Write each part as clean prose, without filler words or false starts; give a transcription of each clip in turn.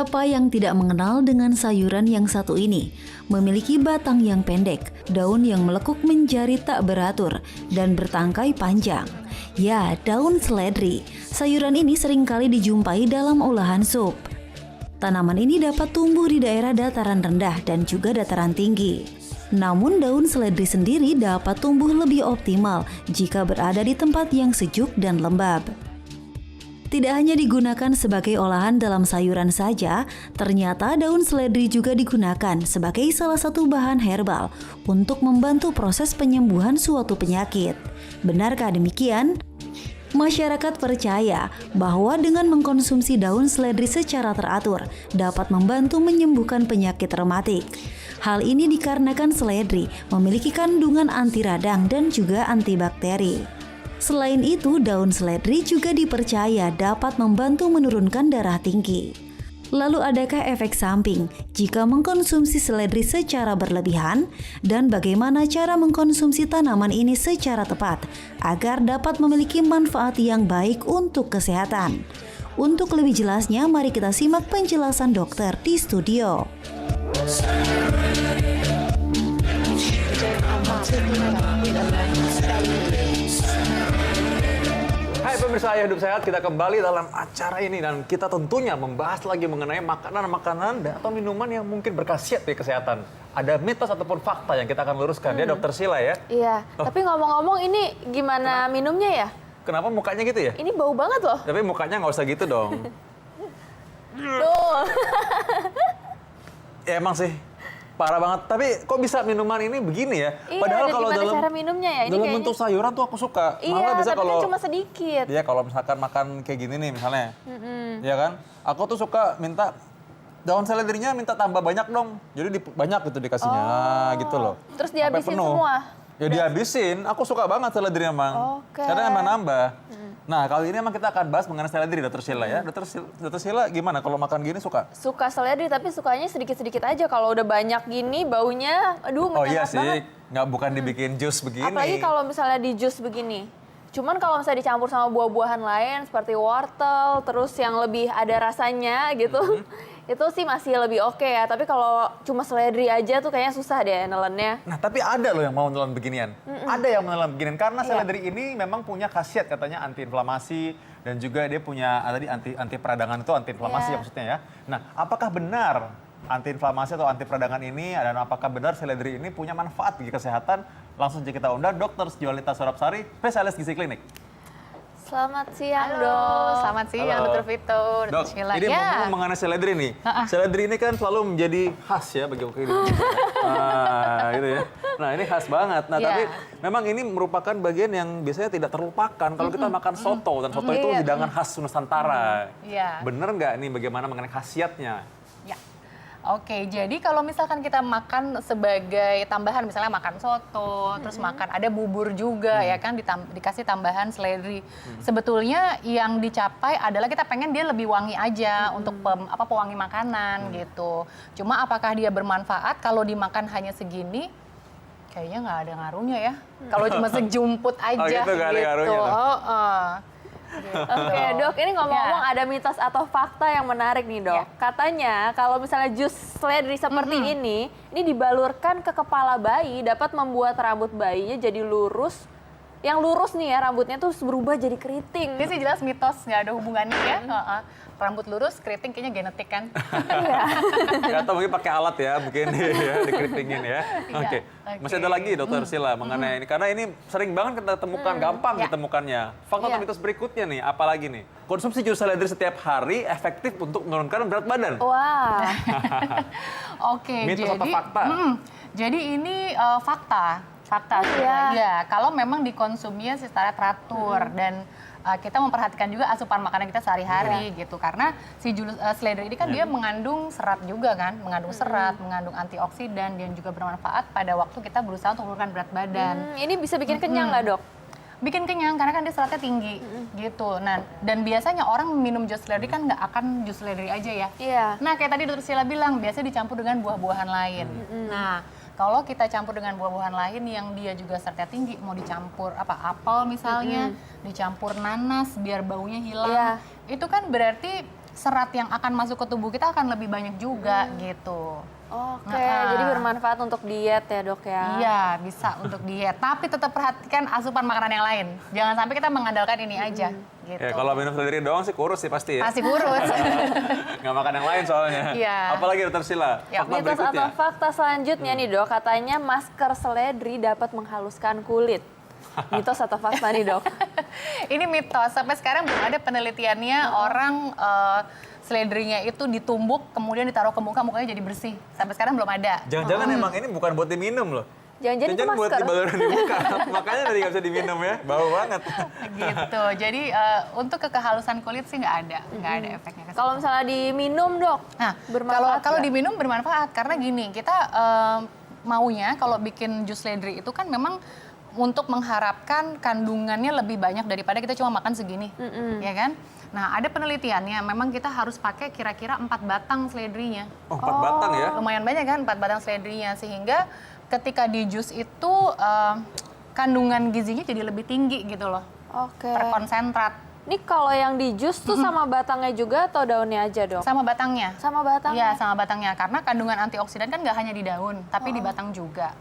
Siapa yang tidak mengenal dengan sayuran yang satu ini? Memiliki batang yang pendek, daun yang melekuk menjadi tak beratur, dan bertangkai panjang. Ya, daun seledri. Sayuran ini seringkali dijumpai dalam olahan sup. Tanaman ini dapat tumbuh di daerah dataran rendah dan juga dataran tinggi. Namun daun seledri sendiri dapat tumbuh lebih optimal jika berada di tempat yang sejuk dan lembab. Tidak hanya digunakan sebagai olahan dalam sayuran saja, ternyata daun seledri juga digunakan sebagai salah satu bahan herbal untuk membantu proses penyembuhan suatu penyakit. Benarkah demikian? Masyarakat percaya bahwa dengan mengkonsumsi daun seledri secara teratur dapat membantu menyembuhkan penyakit rematik. Hal ini dikarenakan seledri memiliki kandungan anti radang dan juga antibakteri. Selain itu, daun seledri juga dipercaya dapat membantu menurunkan darah tinggi. Lalu adakah efek samping jika mengkonsumsi seledri secara berlebihan? Dan bagaimana cara mengkonsumsi tanaman ini secara tepat agar dapat memiliki manfaat yang baik untuk kesehatan? Untuk lebih jelasnya, mari kita simak penjelasan dokter di studio. Hai pemirsa Ayah Hidup Sehat, kita kembali dalam acara ini dan kita tentunya membahas lagi mengenai makanan-makanan atau minuman yang mungkin berkhasiat di kesehatan. Ada mitos ataupun fakta yang kita akan luruskan ya, Dokter Sheila ya. Iya, tapi ngomong-ngomong ini gimana minumnya ya? Kenapa mukanya gitu ya? Ini bau banget loh. Tapi mukanya nggak usah gitu dong. Tuh. Ya emang sih, parah banget. Tapi kok bisa minuman ini begini ya? Iya, Padahal dan kalau gimana dalam cara minumnya ya? Ini dalam kayaknya- bentuk sayuran tuh aku suka. Iya, Malah bisa tapi kalau kan cuma sedikit. Iya, kalau misalkan makan kayak gini nih misalnya. Iya kan? Aku tuh suka minta daun seledrinya minta tambah banyak dong. Jadi banyak gitu dikasihnya. Nah, gitu loh. Terus Sampai dihabisin penuh. semua? Ya dihabisin. Aku suka banget seledri emang. Oke. Karena emang nambah. Nah, kali ini emang kita akan bahas mengenai seledri, Dokter Sheila ya. Dokter Sheila gimana kalau makan gini suka? Suka seledri, tapi sukanya sedikit-sedikit aja. Kalau udah banyak gini, baunya, aduh Oh iya menyengat sih, banget. nggak bukan dibikin jus begini. Apalagi kalau misalnya di jus begini. Cuman kalau misalnya dicampur sama buah-buahan lain, seperti wortel, terus yang lebih ada rasanya gitu, itu sih masih lebih oke ya. Tapi kalau cuma seledri aja tuh kayaknya susah deh nelennya. Nah, tapi ada loh yang mau menelan beginian. Ada yang menelan beginian karena Iya. seledri ini memang punya khasiat katanya antiinflamasi dan juga dia punya tadi anti peradangan itu antiinflamasi Iya. ya maksudnya ya. Nah, apakah benar antiinflamasi atau anti peradangan ini dan apakah benar seledri ini punya manfaat bagi kesehatan? Langsung saja kita undang Dr. Sejolita Sorapsari, spesialis gizi klinik. Selamat siang, Halo, Dok. selamat siang Halo. Dr. Vito, Dok, Dr. Sheila. ini ngomong mengenai seledri nih. Seledri ini kan selalu menjadi khas ya bagi orang Indonesia. Nah, gitu ya. Nah, ini khas banget. Nah, Iya. tapi memang ini merupakan bagian yang biasanya tidak terlupakan kalau kita makan soto. Dan soto itu Iya. hidangan khas Nusantara. Iya. Bener nggak nih bagaimana mengenai khasiatnya? Ya. Oke, jadi kalau misalkan kita makan sebagai tambahan, misalnya makan soto, terus makan ada bubur juga ya kan, dikasih tambahan seledri. Sebetulnya yang dicapai adalah kita pengen dia lebih wangi aja untuk pewangi makanan gitu. Cuma apakah dia bermanfaat kalau dimakan hanya segini? Kayaknya nggak ada ngaruhnya ya. Kalau cuma sejumput aja gitu, nggak ada ngaruhnya tuh. Oke, Dok, ini ngomong-ngomong Ya. ada mitos atau fakta yang menarik nih, Dok. Ya. Katanya kalau misalnya jus seledri seperti ini dibalurkan ke kepala bayi dapat membuat rambut bayinya jadi lurus. Yang lurus nih ya, rambutnya tuh berubah jadi keriting. Ini sih jelas mitos, nggak ada hubungannya ya. Rambut lurus, keriting kayaknya genetik kan. Atau mungkin pakai alat ya, mungkin ya, dikeritingin ya. Oke, masih ada lagi Dokter Sheila mengenai ini. Karena ini sering banget kita temukan, gampang Ya. ditemukannya. Fakta atau Iya. mitos berikutnya nih, apalagi nih? Konsumsi jus seledri setiap hari efektif untuk menurunkan berat badan. Wah, Oke, Mitos jadi atau fakta? Jadi ini fakta. fakta sih ya. Ya, kalau memang dikonsumsinya secara teratur dan kita memperhatikan juga asupan makanan kita sehari-hari gitu. Karena si seledri ini kan dia mengandung serat juga kan, mengandung serat, mengandung antioksidan dan juga bermanfaat pada waktu kita berusaha untuk menurunkan berat badan. Ini bisa bikin kenyang nggak, Dok? Bikin kenyang karena kan dia seratnya tinggi gitu. Nah, dan biasanya orang minum jus seledri kan nggak akan jus seledri aja ya. Iya. Nah, kayak tadi Dr. Sheila bilang, biasanya dicampur dengan buah-buahan lain. Nah, kalau kita campur dengan buah-buahan lain yang dia juga seratnya tinggi, mau dicampur apel misalnya, dicampur nanas biar baunya hilang. Iya. Itu kan berarti serat yang akan masuk ke tubuh kita akan lebih banyak juga gitu. Oke, Nah, jadi bermanfaat untuk diet ya dok ya? Iya, bisa untuk diet. Tapi tetap perhatikan asupan makanan yang lain. Jangan sampai kita mengandalkan ini aja. Gitu. Ya, kalau minum seledri doang sih kurus sih pasti ya. Pasti kurus. Nggak makan yang lain soalnya. Iya. Apalagi dokter Sila, Ya, fakta Mitos berikutnya. atau fakta selanjutnya nih dok, katanya masker seledri dapat menghaluskan kulit. Mitos atau fakta nih dok? Ini mitos. Sampai sekarang belum ada penelitiannya orang seledrinya itu ditumbuk kemudian ditaruh ke muka, mukanya jadi bersih. Sampai sekarang belum ada. Jangan-jangan emang ini bukan buat diminum loh. Jangan-jangan itu buat masker. dibalurin di muka. Makanya tadi nggak bisa diminum ya, bau banget. Gitu. Jadi untuk kehalusan kulit sih nggak ada efeknya. ke situ. Kalau misalnya diminum dok, Nah, bermanfaat kalau nggak? diminum bermanfaat karena gini, kita maunya kalau bikin jus seledri itu kan memang untuk mengharapkan kandungannya lebih banyak daripada kita cuma makan segini, ya kan? Nah, ada penelitiannya, memang kita harus pakai kira-kira 4 batang seledrinya. Oh, 4 batang ya? Lumayan banyak kan 4 batang seledrinya, sehingga ketika di jus itu kandungan gizinya jadi lebih tinggi gitu loh, Oke. terkonsentrat. Ini kalau yang di jus tuh sama batangnya juga atau daunnya aja dok? Sama batangnya. Sama batang? Iya, sama batangnya. Karena kandungan antioksidan kan nggak hanya di daun, tapi di batang juga.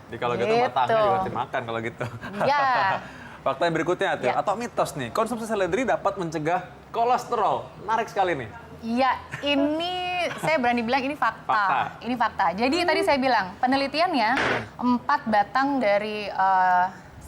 Jadi kalau gitu Gitu. batangnya juga dimakan kalau gitu. Iya. Fakta yang berikutnya tuh, Ya. atau mitos nih, konsumsi seledri dapat mencegah kolesterol. Menarik sekali nih. Iya, ini saya berani bilang ini fakta. Fakta. Ini fakta. Jadi tadi saya bilang, penelitiannya 4 batang dari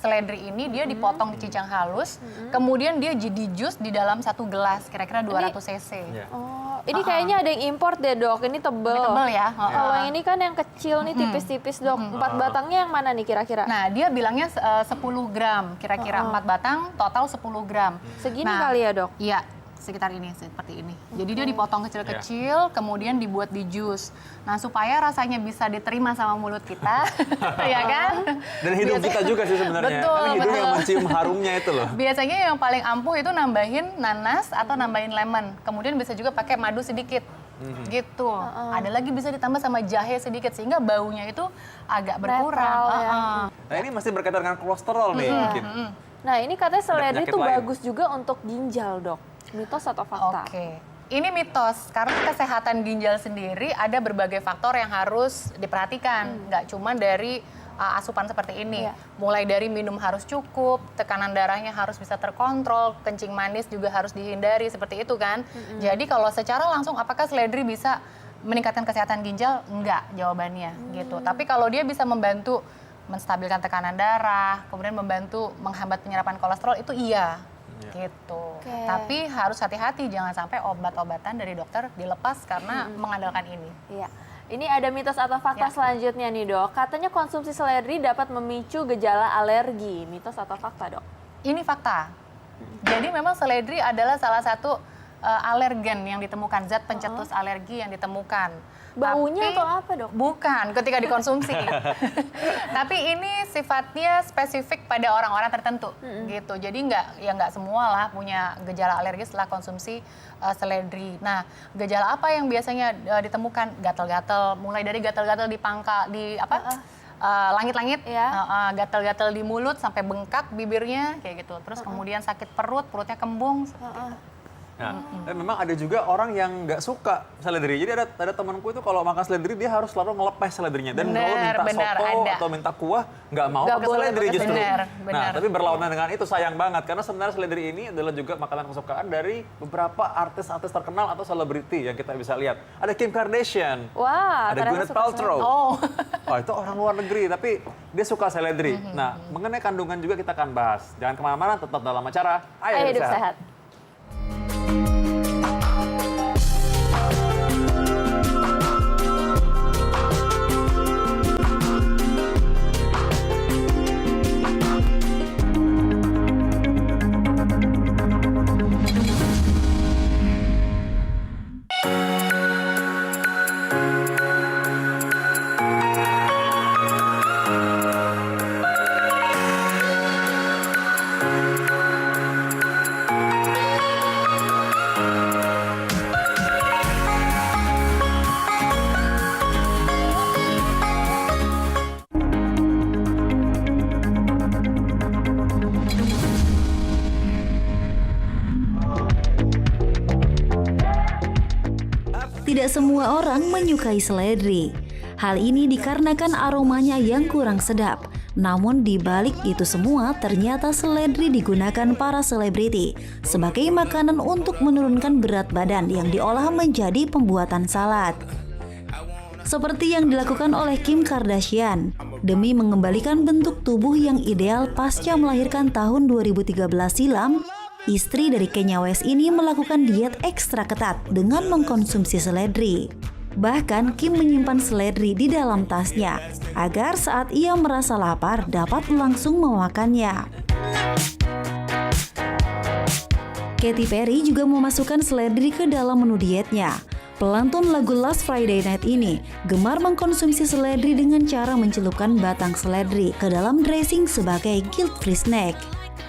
seledri ini dia dipotong dicincang halus, kemudian dia jadi jus di dalam 1 gelas, kira-kira 200 cc. Iya. Oh, ini kayaknya ada yang import deh dok, ini tebel. Ini tebel ya. Kalau yang ini kan yang kecil nih, tipis-tipis dok. 4 batangnya yang mana nih kira-kira? Nah, dia bilangnya 10 gram, kira-kira 4 batang, total 10 gram. Segini Nah, kali ya dok? Iya, sekitar ini, seperti ini. Jadi dia dipotong kecil-kecil, kemudian dibuat di jus. Nah, supaya rasanya bisa diterima sama mulut kita, ya kan? Dan hidung kita juga sih sebenarnya. Betul, Tapi hidung yang betul. mencium harumnya itu loh. Biasanya yang paling ampuh itu nambahin nanas atau nambahin lemon. Kemudian bisa juga pakai madu sedikit. Gitu. Ada lagi bisa ditambah sama jahe sedikit sehingga baunya itu agak berkurang. Netral ya. Nah ini masih berkaitan dengan kolesterol nih mungkin. Nah ini katanya seledri penyakit itu lain. bagus juga untuk ginjal dok. Mitos atau fakta? Oke. Ini mitos, karena kesehatan ginjal sendiri ada berbagai faktor yang harus diperhatikan. Nggak cuma dari asupan seperti ini. Iya. Mulai dari minum harus cukup, tekanan darahnya harus bisa terkontrol, kencing manis juga harus dihindari, seperti itu kan. Jadi kalau secara langsung apakah seledri bisa meningkatkan kesehatan ginjal? Enggak jawabannya gitu. Tapi kalau dia bisa membantu menstabilkan tekanan darah, kemudian membantu menghambat penyerapan kolesterol, itu iya. Gitu. Oke. Tapi harus hati-hati jangan sampai obat-obatan dari dokter dilepas karena mengandalkan ini. Iya. Ini ada mitos atau fakta Ya. selanjutnya nih dok. Katanya konsumsi seledri dapat memicu gejala alergi. Mitos atau fakta dok? Ini fakta. Jadi memang seledri adalah salah satu alergen yang ditemukan, zat pencetus alergi yang ditemukan. Baunya Tapi- atau apa dok? Bukan, ketika dikonsumsi. Tapi ini sifatnya spesifik pada orang-orang tertentu, gitu. Jadi nggak semua lah punya gejala alergi setelah konsumsi seledri. Nah, gejala apa yang biasanya ditemukan? Gatal-gatal, mulai dari gatal-gatal di pangkal, di apa? Langit-langit, Iya. gatal-gatal di mulut sampai bengkak bibirnya, kayak gitu. Terus kemudian sakit perut, perutnya kembung. Nah, dan memang ada juga orang yang nggak suka seledri. Jadi ada temanku itu kalau makan seledri dia harus selalu ngelepeh seledrinya. Dan kalau minta Benar, soto ada. atau minta kuah nggak mau Nggak pakai boleh seledri pakai justru. benar, Nah, benar. tapi berlawanan dengan itu sayang banget karena sebenarnya seledri ini adalah juga makanan kesukaan dari beberapa artis-artis terkenal atau selebriti yang kita bisa lihat. Ada Kim Kardashian, Wah, ada ternyata Gwyneth suka Paltrow. Oh. Oh, itu orang luar negeri, tapi dia suka seledri. Nah, mengenai kandungan juga kita akan bahas. Jangan kemana-mana, tetap dalam acara Ayo hidup sehat. Tidak semua orang menyukai seledri. Hal ini dikarenakan aromanya yang kurang sedap. Namun di balik itu semua, ternyata seledri digunakan para selebriti sebagai makanan untuk menurunkan berat badan yang diolah menjadi pembuatan salad. Seperti yang dilakukan oleh Kim Kardashian demi mengembalikan bentuk tubuh yang ideal pasca melahirkan tahun 2013 silam. Istri dari Kanye West ini melakukan diet ekstra ketat dengan mengkonsumsi seledri. Bahkan Kim menyimpan seledri di dalam tasnya agar saat ia merasa lapar dapat langsung memakannya. Katy Perry juga memasukkan seledri ke dalam menu dietnya. Pelantun lagu Last Friday Night ini gemar mengkonsumsi seledri dengan cara mencelupkan batang seledri ke dalam dressing sebagai guilt-free snack.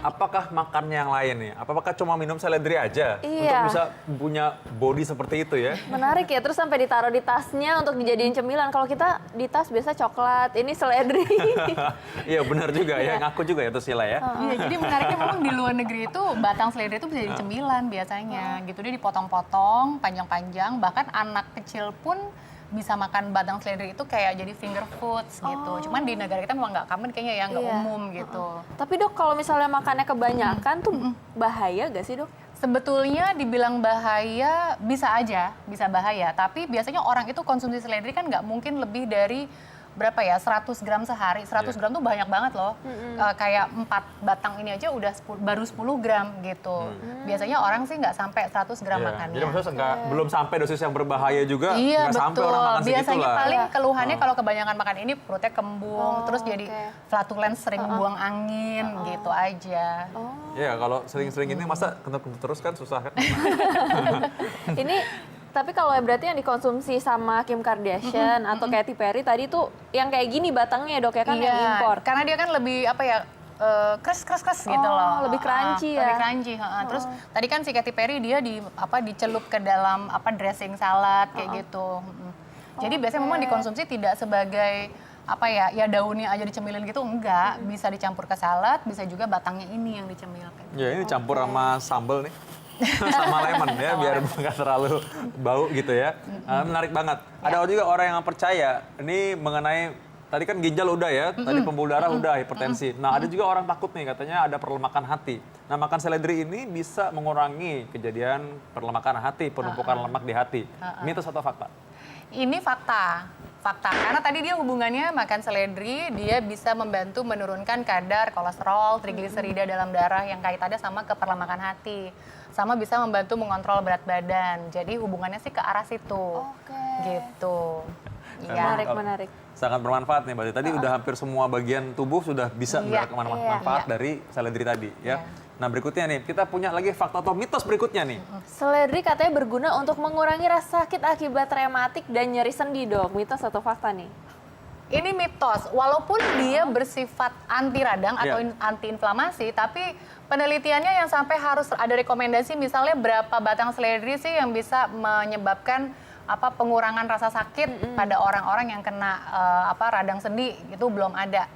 Apakah makannya yang lain nih? Apakah cuma minum seledri aja untuk Iya. bisa punya body seperti itu ya? Menarik ya, terus sampai ditaruh di tasnya untuk dijadiin cemilan. Kalau kita di tas biasa coklat, ini seledri. Iya benar juga ya, ngaku juga ya tuh Sila ya. Iya, jadi menariknya memang di luar negeri itu batang seledri itu bisa jadi cemilan biasanya. Gitu dia dipotong-potong panjang-panjang, bahkan anak kecil pun bisa makan batang seledri itu kayak jadi finger foods gitu. Cuman di negara kita memang nggak common kayaknya ya, nggak Iya. umum gitu. Tapi Dok, kalau misalnya makannya kebanyakan tuh bahaya gak sih Dok? Sebetulnya dibilang bahaya bisa aja, bisa bahaya. Tapi biasanya orang itu konsumsi seledri kan nggak mungkin lebih dari berapa ya, 100 gram sehari. 100 gram tuh banyak banget loh. Kayak 4 batang ini aja udah baru 10 gram gitu. Biasanya orang sih nggak sampai 100 gram Iya. makannya. Jadi maksudnya belum sampai dosis yang berbahaya juga, Iya nggak sampai betul. orang makan Biasanya segitulah. paling keluhannya kalau kebanyakan makan ini perutnya kembung, terus jadi flatulence, sering buang angin gitu aja. Iya, kalau sering-sering ini masa kentut-kentut terus kan susah kan? Ini tapi kalau berarti yang dikonsumsi sama Kim Kardashian atau Katy Perry tadi tuh yang kayak gini batangnya Dok ya kan yang impor. Karena dia kan lebih apa ya, kres gitu loh. lebih crunchy ya. Lebih crunchy. Terus tadi kan si Katy Perry dia dicelup ke dalam dressing salad kayak gitu. Jadi biasanya memang dikonsumsi tidak sebagai ya daunnya aja dicemilin gitu, enggak. Bisa dicampur ke salad, bisa juga batangnya ini yang dicemilkan. Ya ini campur sama sambal nih. Sama lemon ya, biar nggak terlalu bau gitu ya. Menarik banget. Ada juga orang yang percaya ini mengenai tadi kan ginjal udah ya, tadi pembuluh darah udah, hipertensi. Nah ada juga orang takut nih katanya ada perlemakan hati. Nah makan seledri ini bisa mengurangi kejadian perlemakan hati, penumpukan lemak di hati. Mitos atau fakta? Ini fakta. Karena tadi dia hubungannya makan seledri, dia bisa membantu menurunkan kadar kolesterol, trigliserida dalam darah yang kaitannya sama keperlemakan hati. Sama bisa membantu mengontrol berat badan. Jadi hubungannya sih ke arah situ. Gitu. Iya. Menarik. Sangat bermanfaat nih berarti. Tadi udah hampir semua bagian tubuh sudah bisa Iya. mendapatkan manfaat dari seledri tadi ya. Nah berikutnya nih, kita punya lagi fakta atau mitos berikutnya nih. Seledri katanya berguna untuk mengurangi rasa sakit akibat rematik dan nyeri sendi Dok. Mitos atau fakta nih? Ini mitos, walaupun dia bersifat anti radang atau Iya. anti inflamasi, tapi penelitiannya yang sampai harus ada rekomendasi misalnya berapa batang seledri sih yang bisa menyebabkan pengurangan rasa sakit pada orang-orang yang kena radang sendi, itu belum ada.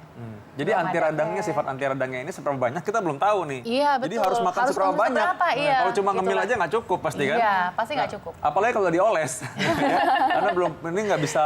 Jadi Belum anti ada. radangnya, sifat anti radangnya ini seberapa banyak kita belum tahu nih. Iya, Jadi betul. harus makan Harus seberapa konsumsi banyak. berapa, iya. Kalau cuma ngemil Itulah. aja nggak cukup pasti kan? Iya, pasti nggak cukup. Apalagi kalau dioles, ya. Karena ini nggak bisa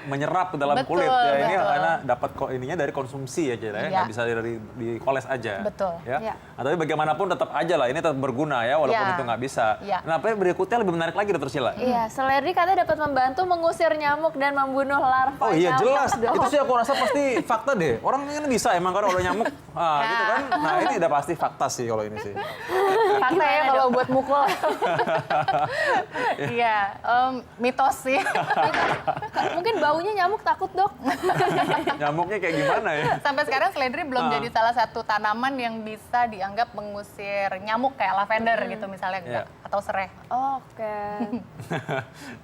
menyerap ke dalam Betul, kulit ya. Ini betul. karena dapat ininya dari konsumsi aja ya, Iya. nggak bisa dari dioles aja. Betul. Ya. Iya. Nah, tapi bagaimanapun tetap aja lah, ini tetap berguna ya, walaupun Iya. itu nggak bisa. Iya. Nah, apa berikutnya lebih menarik lagi Dokter Sheila? Iya, seledri katanya dapat membantu mengusir nyamuk dan membunuh larva Oh iya nyamuk, jelas, Dok. itu sih aku rasa pasti fakta deh. Orang ini kan bisa emang kalau ada nyamuk, gitu kan. Nah ini udah pasti fakta sih kalau ini sih. Fakta ya kalau buat mukul. Iya, mitos sih. Mungkin baunya nyamuk takut Dok. Nyamuknya kayak gimana ya? Sampai sekarang seledri belum jadi salah satu tanaman yang bisa dianggap mengusir nyamuk kayak lavender gitu misalnya, Iya. atau serai. Oke.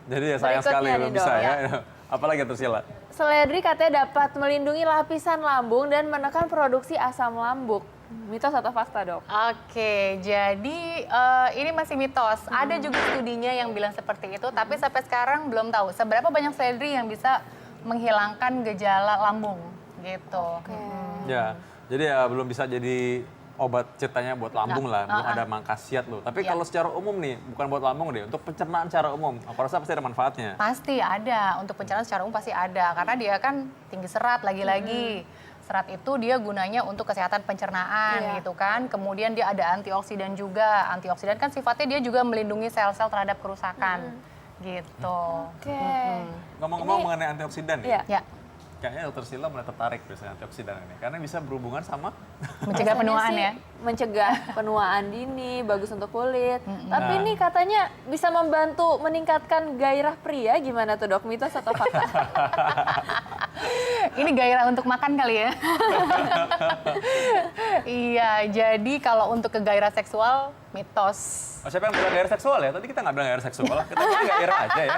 Jadi ya sayang Berikutnya sekali nih, belum Dok, bisa ya. ya. Apalagi Dokter Sheila? Seledri katanya dapat melindungi lapisan lambung dan menekan produksi asam lambung. Mitos atau fakta Dok? Oke, jadi ini masih mitos. Ada juga studinya yang bilang seperti itu, tapi sampai sekarang belum tahu seberapa banyak seledri yang bisa menghilangkan gejala lambung gitu. Ya, jadi ya belum bisa jadi obat ceritanya buat lambung lah, belum ada khasiat loh. Tapi kalau secara umum nih, bukan buat lambung deh, untuk pencernaan secara umum, aku rasa pasti ada manfaatnya. Pasti ada, untuk pencernaan secara umum pasti ada, karena dia kan tinggi serat lagi-lagi. Serat itu dia gunanya untuk kesehatan pencernaan gitu kan. Kemudian dia ada antioksidan juga. Antioksidan kan sifatnya dia juga melindungi sel-sel terhadap kerusakan gitu. Ngomong-ngomong mengenai antioksidan ya, Ya, kayaknya Dokter Sila mulai tertarik biasanya antioksidan ini, karena bisa berhubungan sama mencegah penuaan Sih, ya. mencegah penuaan dini, bagus untuk kulit. Tapi ini katanya bisa membantu meningkatkan gairah pria, gimana tuh dok? Mitos atau fakta? Ini gairah untuk makan kali ya. Iya, jadi kalau untuk ke gairah seksual, mitos. Oh, siapa yang bilang gairah seksual ya? Tadi kita nggak bilang gairah seksual, kita bilang gairah aja ya.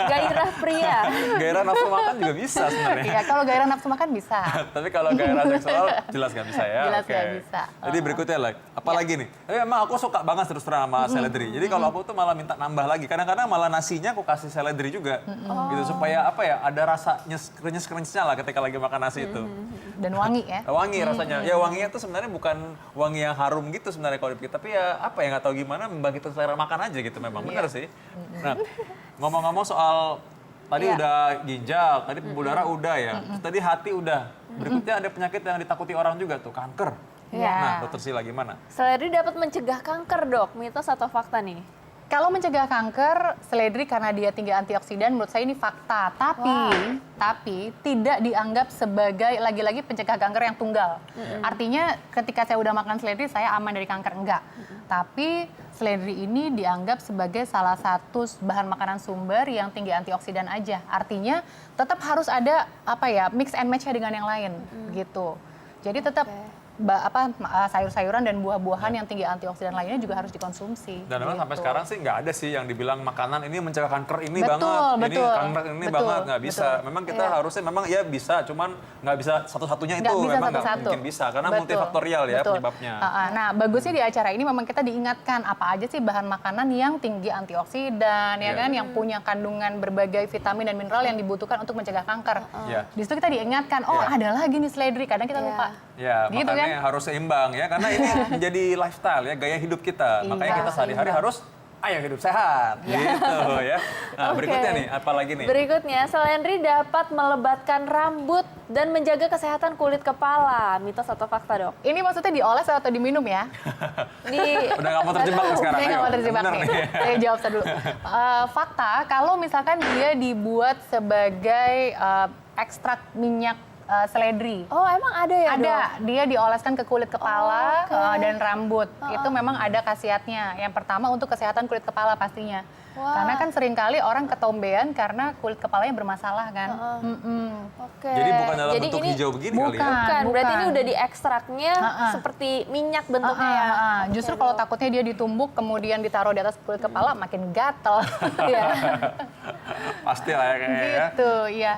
Gairah pria. Gairah nafsu makan juga bisa sebenarnya. Iya, kalau gairah nafsu makan bisa. Tapi kalau gairah seksual jelas nggak bisa ya. Jelas Oke. nggak bisa. Jadi berikutnya lah, apalagi nih? Tapi emang aku suka banget terus terang sama seledri. Jadi kalau aku tuh malah minta nambah lagi. Kadang-kadang malah nasinya aku kasih seledri juga, gitu supaya apa ya? Ada rasa krenyes-krenyesnya lah ketika lagi makan nasi itu. Dan wangi ya. Wangi rasanya. Ya wanginya tuh sebenarnya bukan wangi yang harum gitu sebenarnya kalau dipikir. Tapi ya apa ya nggak tahu gimana membangkitkan selera makan aja gitu memang. Bener sih. Nah ngomong-ngomong soal tadi udah ginjal, tadi pembuluh darah udah ya. Terus tadi hati udah. Berikutnya ada penyakit yang ditakuti orang juga tuh, kanker. Iya. Nah Dokter Sila gimana? Seledri dapat mencegah kanker dok, mitos atau fakta nih? Kalau mencegah kanker, seledri karena dia tinggi antioksidan, menurut saya ini fakta. Tapi tidak dianggap sebagai lagi-lagi pencegah kanker yang tunggal. Artinya ketika saya udah makan seledri, saya aman dari kanker, enggak. Tapi seledri ini dianggap sebagai salah satu bahan makanan sumber yang tinggi antioksidan aja. Artinya tetap harus ada apa ya, mix and match dengan yang lain gitu. Jadi tetap sayur-sayuran dan buah-buahan yang tinggi antioksidan lainnya juga harus dikonsumsi. Dan memang sampai gitu. sekarang sih nggak ada sih yang dibilang makanan ini mencegah kanker ini Betul, banget, ini betul. kanker ini Betul, banget, nggak bisa. betul. Memang kita harusnya memang ya bisa, cuman nggak bisa satu-satunya itu, Nggak bisa memang nggak satu-satu. mungkin bisa karena Betul, multifaktorial ya betul. penyebabnya. Nah, bagusnya di acara ini memang kita diingatkan apa aja sih bahan makanan yang tinggi antioksidan, ya kan, yang punya kandungan berbagai vitamin dan mineral yang dibutuhkan untuk mencegah kanker. Iya. Di situ kita diingatkan, oh ada lagi nih seledri, kadang kita lupa. Ya, Gitu makanya harus seimbang ya, karena ini menjadi lifestyle ya, gaya hidup kita. Makanya kita sehari-hari harus ayo hidup sehat, gitu ya. Nah, Oke. berikutnya nih, apa lagi nih? Berikutnya, seledri dapat melebatkan rambut dan menjaga kesehatan kulit kepala. Mitos atau fakta dok? Ini maksudnya dioles atau diminum ya? Udah nggak mau terjebak nih sekarang. Saya nggak ayo. mau terjebak Bener nih. Saya jawab dulu. Fakta, kalau misalkan dia dibuat sebagai ekstrak minyak seledri. Oh emang ada ya dok? Ada, dia dioleskan ke kulit kepala dan rambut. Itu memang ada khasiatnya. Yang pertama untuk kesehatan kulit kepala pastinya. Karena kan seringkali orang ketombean karena kulit kepalanya bermasalah kan. Oke. Jadi bukan dalam bentuk ini hijau begini kali ya? Bukan, berarti bukan. ini udah diekstraknya seperti minyak bentuknya ya. Justru kalau takutnya dia ditumbuk kemudian ditaruh di atas kulit kepala makin gatel. Iya. Pasti lah ya kayaknya ya. Gitu, iya.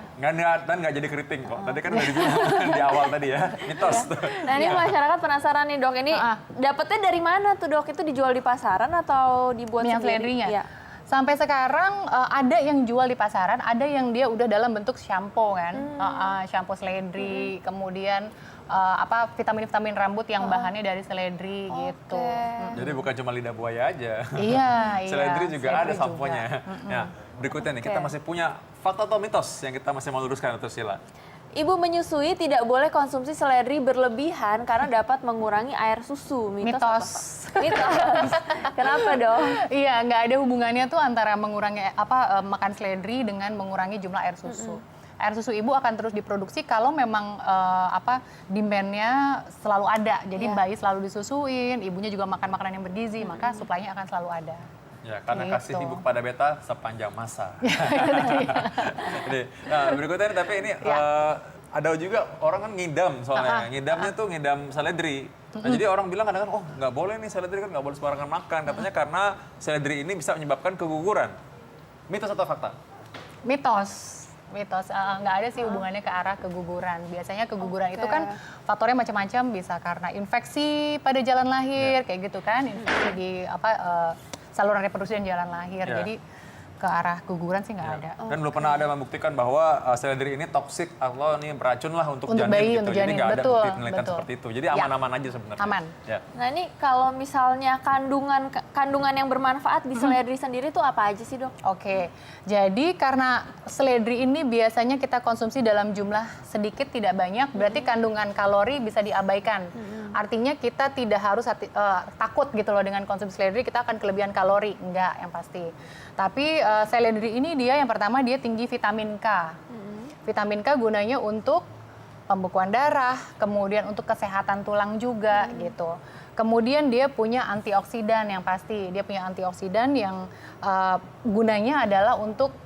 Dan nggak jadi keriting kok. Tadi kan udah dibilang di awal tadi ya, mitos. Nah ini masyarakat penasaran nih dok, ini dapetnya dari mana tuh dok? Itu dijual di pasaran atau dibuat Minyak sendiri? seledrinya. Iya. Sampai sekarang ada yang jual di pasaran, ada yang dia udah dalam bentuk shampoo kan, shampoo seledri, kemudian vitamin-vitamin rambut yang bahannya dari seledri gitu. Jadi bukan cuma lidah buaya aja. Iya, Seledri juga ada seledri samponya. Nah, berikutnya nih kita masih punya fakta atau mitos yang kita masih mau luruskan Dr. Sila. Ibu menyusui tidak boleh konsumsi seledri berlebihan karena dapat mengurangi air susu. Mitos. Mitos. Atau mitos. Kenapa dong? Iya, nggak ada hubungannya tuh antara mengurangi makan seledri dengan mengurangi jumlah air susu. Air susu ibu akan terus diproduksi kalau memang demand-nya selalu ada. Jadi bayi selalu disusuin, ibunya juga makan makanan yang bergizi, maka suplainya akan selalu ada. Ya, karena Gitu. kasih ibu kepada beta sepanjang masa. Nah, berikutnya nih, tapi ini ada juga orang kan ngidam soalnya. Ngidamnya tuh ngidam seledri. Nah, jadi orang bilang kadang-kadang, oh nggak boleh nih seledri kan nggak boleh sembarangan makan. Katanya karena seledri ini bisa menyebabkan keguguran. Mitos atau fakta? Mitos. Nggak ada sih hubungannya ke arah keguguran. Biasanya keguguran itu kan faktornya macam-macam, bisa karena infeksi pada jalan lahir, kayak gitu kan, infeksi di saluran reproduksi dan jalan lahir. Jadi ke arah guguran sih nggak ada. Dan belum pernah ada membuktikan bahwa seledri ini toksik atau ini beracun lah untuk Untuk janin bayi, gitu. untuk Jadi janin. nggak ada Betul, bukti penelitian betul. seperti itu. Jadi Ya. aman-aman aja sebenarnya. Aman. Ya. Nah ini kalau misalnya kandungan yang bermanfaat di seledri sendiri itu apa aja sih dok? Oke, jadi karena seledri ini biasanya kita konsumsi dalam jumlah sedikit tidak banyak, berarti kandungan kalori bisa diabaikan. Artinya kita tidak harus takut gitu loh dengan konsumsi seledri, kita akan kelebihan kalori, enggak yang pasti. Tapi seledri ini dia yang pertama dia tinggi vitamin K. Vitamin K gunanya untuk pembekuan darah, kemudian untuk kesehatan tulang juga gitu. Kemudian dia punya antioksidan yang pasti. Dia punya antioksidan yang gunanya adalah untuk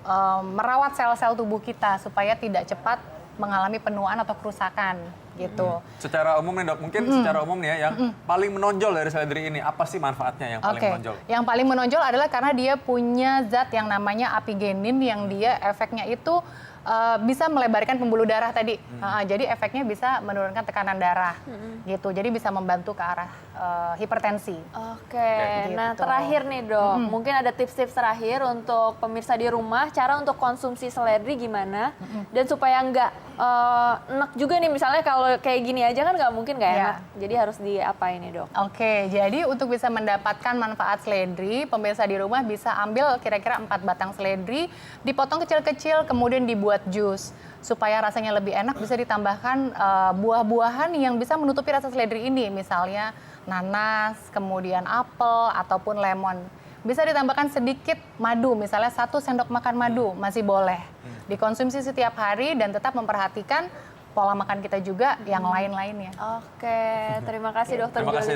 merawat sel-sel tubuh kita supaya tidak cepat mengalami penuaan atau kerusakan gitu. Secara umum nih dok, mungkin secara umum nih ya, yang paling menonjol dari seledri ini, apa sih manfaatnya yang paling Oke, menonjol? yang paling menonjol adalah karena dia punya zat yang namanya apigenin yang dia efeknya itu bisa melebarkan pembuluh darah tadi. Jadi efeknya bisa menurunkan tekanan darah gitu. Jadi bisa membantu ke arah hipertensi. Oke, nah Gitu. terakhir nih dok, mungkin ada tips-tips terakhir untuk pemirsa di rumah, cara untuk konsumsi seledri gimana, dan supaya nggak enak juga nih, misalnya kalau kayak gini aja kan nggak mungkin nggak Ya. enak, jadi harus diapain nih dok? Oke, jadi untuk bisa mendapatkan manfaat seledri, pemirsa di rumah bisa ambil kira-kira 4 batang seledri, dipotong kecil-kecil, kemudian dibuat jus. Supaya rasanya lebih enak, bisa ditambahkan buah-buahan yang bisa menutupi rasa seledri ini, misalnya nanas, kemudian apel, ataupun lemon. Bisa ditambahkan sedikit madu, misalnya 1 sendok makan madu, masih boleh. Dikonsumsi setiap hari dan tetap memperhatikan pola makan kita juga yang lain-lainnya. Oke, terima kasih dokter Terima kasih. Juli.